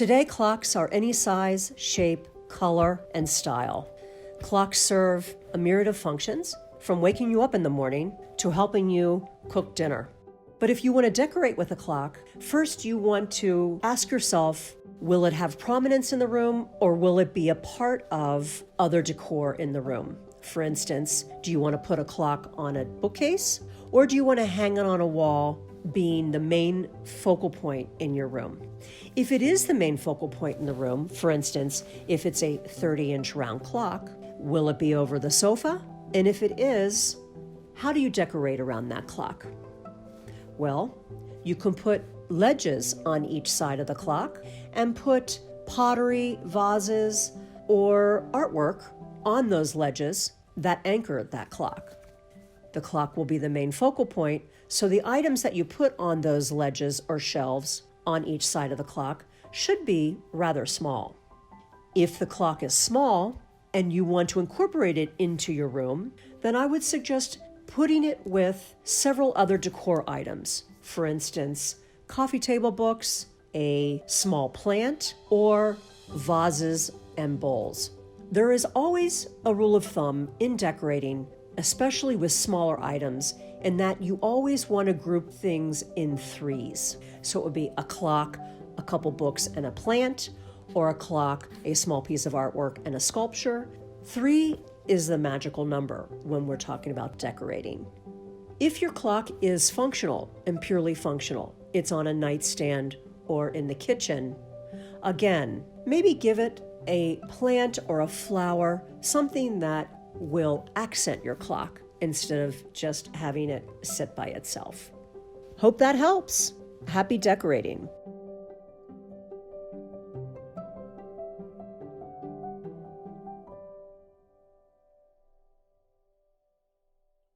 Today, clocks are any size, shape, color, and style. Clocks serve a myriad of functions, from waking you up in the morning to helping you cook dinner. But if you want to decorate with a clock, first you want to ask yourself, will it have prominence in the room, or will it be a part of other decor in the room? For instance, do you want to put a clock on a bookcase, or do you want to hang it on a wall, being the main focal point in your room? If it is the main focal point in the room, for instance, if it's a 30-inch round clock, will it be over the sofa? And if it is, how do you decorate around that clock? Well, you can put ledges on each side of the clock and put pottery, vases, or artwork on those ledges that anchor that clock. The clock will be the main focal point, so the items that you put on those ledges or shelves on each side of the clock should be rather small. If the clock is small and you want to incorporate it into your room, then I would suggest putting it with several other decor items. For instance, coffee table books, a small plant, or vases and bowls. There is always a rule of thumb in decorating, especially with smaller items, in that you always want to group things in threes. So it would be a clock, a couple books, and a plant, or a clock, a small piece of artwork, and a sculpture. 3 is the magical number when we're talking about decorating. If your clock is functional and purely functional, it's on a nightstand or in the kitchen, again, maybe give it a plant or a flower, something that will accent your clock instead of just having it sit by itself. Hope that helps. Happy decorating.